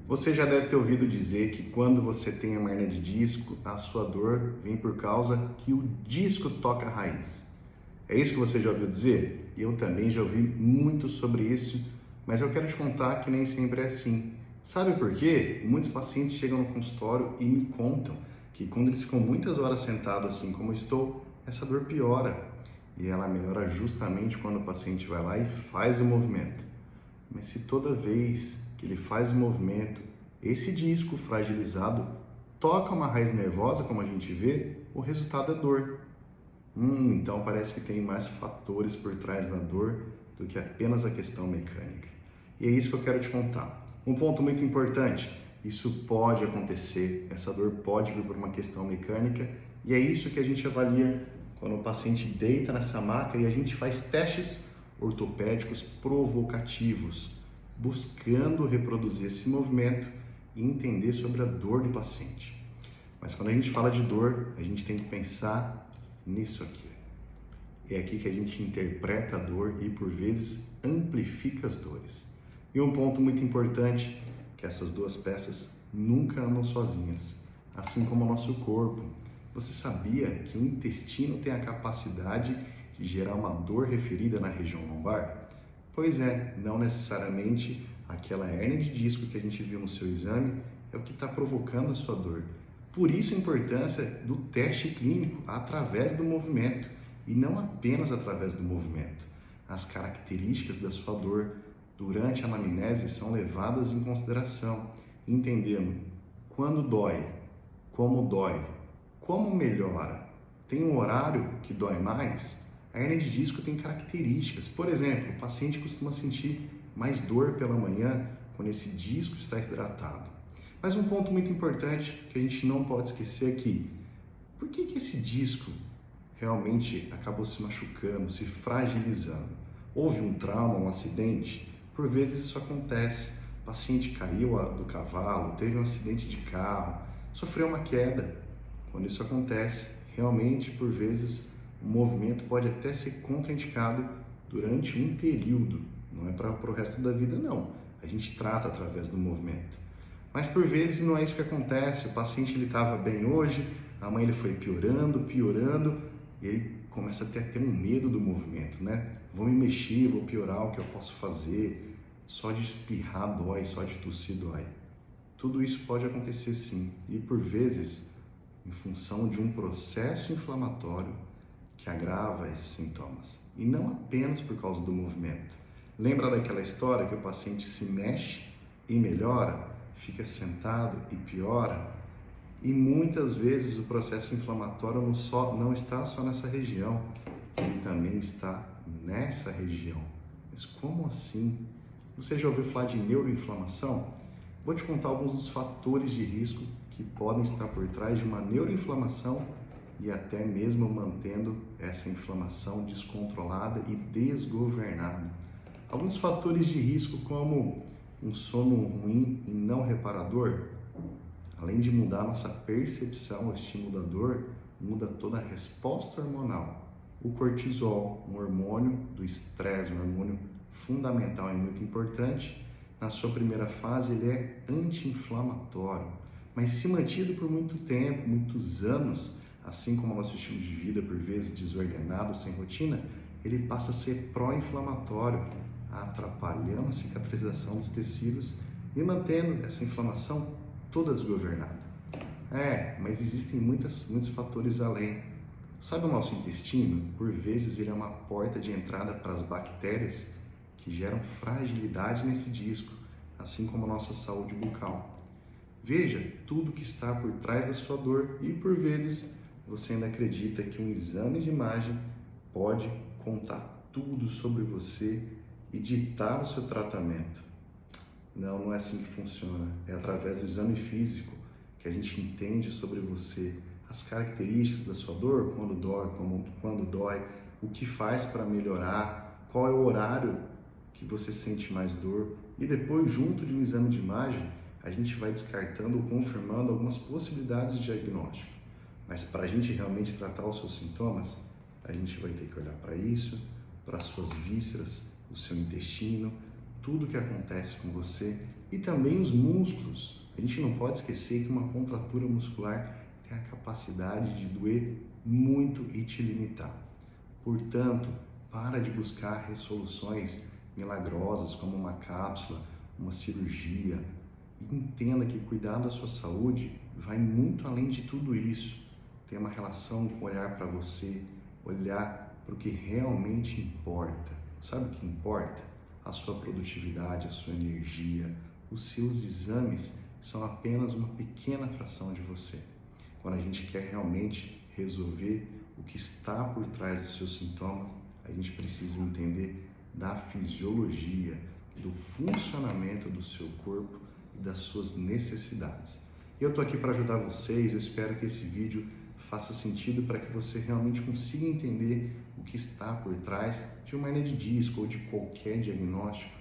Você já deve ter ouvido dizer que quando você tem uma hernia de disco, a sua dor vem por causa que o disco toca a raiz. É isso que você já ouviu dizer? Eu também já ouvi muito sobre isso, mas eu quero te contar que nem sempre é assim. Sabe por quê? Muitos pacientes chegam no consultório e me contam que quando eles ficam muitas horas sentados assim como eu estou, essa dor piora. E ela melhora justamente quando o paciente vai lá e faz o movimento. Mas se toda vez que ele faz o movimento, esse disco fragilizado toca uma raiz nervosa, como a gente vê, o resultado é dor. Então parece que tem mais fatores por trás da dor do que apenas a questão mecânica. E é isso que eu quero te contar. Um ponto muito importante, isso pode acontecer, essa dor pode vir por uma questão mecânica, e é isso que a gente avalia quando o paciente deita nessa maca e a gente faz testes ortopédicos provocativos, buscando reproduzir esse movimento e entender sobre a dor do paciente. Mas quando a gente fala de dor, a gente tem que pensar nisso aqui. É aqui que a gente interpreta a dor e, por vezes, amplifica as dores. E um ponto muito importante, que essas duas peças nunca andam sozinhas, assim como o nosso corpo. Você sabia que o intestino tem a capacidade de gerar uma dor referida na região lombar? Pois é, não necessariamente aquela hérnia de disco que a gente viu no seu exame é o que está provocando a sua dor. Por isso a importância do teste clínico através do movimento e não apenas através do movimento. As características da sua dor durante a anamnese são levadas em consideração, entendendo quando dói, como melhora, tem um horário que dói mais. A hernia de disco tem características. Por exemplo, o paciente costuma sentir mais dor pela manhã quando esse disco está hidratado. Mas um ponto muito importante que a gente não pode esquecer aqui, por que esse disco realmente acabou se machucando, se fragilizando? Houve um trauma, um acidente? Por vezes isso acontece. O paciente caiu do cavalo, teve um acidente de carro, sofreu uma queda. Quando isso acontece, realmente, por vezes, o movimento pode até ser contraindicado durante um período. Não é para o resto da vida, não. A gente trata através do movimento. Mas por vezes não é isso que acontece. O paciente estava bem hoje, amanhã ele foi piorando, e ele começa a ter um medo do movimento, né? Vou me mexer, vou piorar, o que eu posso fazer? Só de espirrar dói, só de tossir dói. Tudo isso pode acontecer sim, e por vezes em função de um processo inflamatório que agrava esses sintomas, e não apenas por causa do movimento. Lembra daquela história que o paciente se mexe e melhora, fica sentado e piora? E muitas vezes o processo inflamatório não está só nessa região, ele também está nessa região. Mas como assim? Você já ouviu falar de neuroinflamação? Vou te contar alguns dos fatores de risco que podem estar por trás de uma neuroinflamação e até mesmo mantendo essa inflamação descontrolada e desgovernada. Alguns fatores de risco como um sono ruim e não reparador, além de mudar nossa percepção ao estímulo da dor, muda toda a resposta hormonal. O cortisol, um hormônio do estresse, um hormônio fundamental e muito importante, na sua primeira fase ele é anti-inflamatório, mas se mantido por muito tempo, muitos anos, assim como o nosso estilo de vida por vezes desordenado, sem rotina, ele passa a ser pró-inflamatório, atrapalhando a cicatrização dos tecidos e mantendo essa inflamação toda desgovernada. Mas existem muitos fatores além. Sabe o nosso intestino? Por vezes ele é uma porta de entrada para as bactérias que geram fragilidade nesse disco, assim como a nossa saúde bucal. Veja tudo que está por trás da sua dor e, por vezes, você ainda acredita que um exame de imagem pode contar tudo sobre você e ditar o seu tratamento. Não é assim que funciona. É através do exame físico que a gente entende sobre você as características da sua dor, quando dói, o que faz para melhorar, qual é o horário que você sente mais dor, e depois, junto de um exame de imagem, a gente vai descartando ou confirmando algumas possibilidades de diagnóstico. Mas para a gente realmente tratar os seus sintomas, a gente vai ter que olhar para isso, para as suas vísceras, o seu intestino, tudo que acontece com você e também os músculos. A gente não pode esquecer que uma contratura muscular tem a capacidade de doer muito e te limitar. Portanto, para de buscar resoluções milagrosas como uma cápsula, uma cirurgia. E entenda que cuidar da sua saúde vai muito além de tudo isso. Tem uma relação com olhar para você, olhar para o que realmente importa. Sabe o que importa? A sua produtividade, a sua energia, os seus exames são apenas uma pequena fração de você. Quando a gente quer realmente resolver o que está por trás do seu sintoma, a gente precisa entender da fisiologia, do funcionamento do seu corpo e das suas necessidades. Eu estou aqui para ajudar vocês, eu espero que esse vídeo faça sentido para que você realmente consiga entender o que está por trás de uma hernia de disco ou de qualquer diagnóstico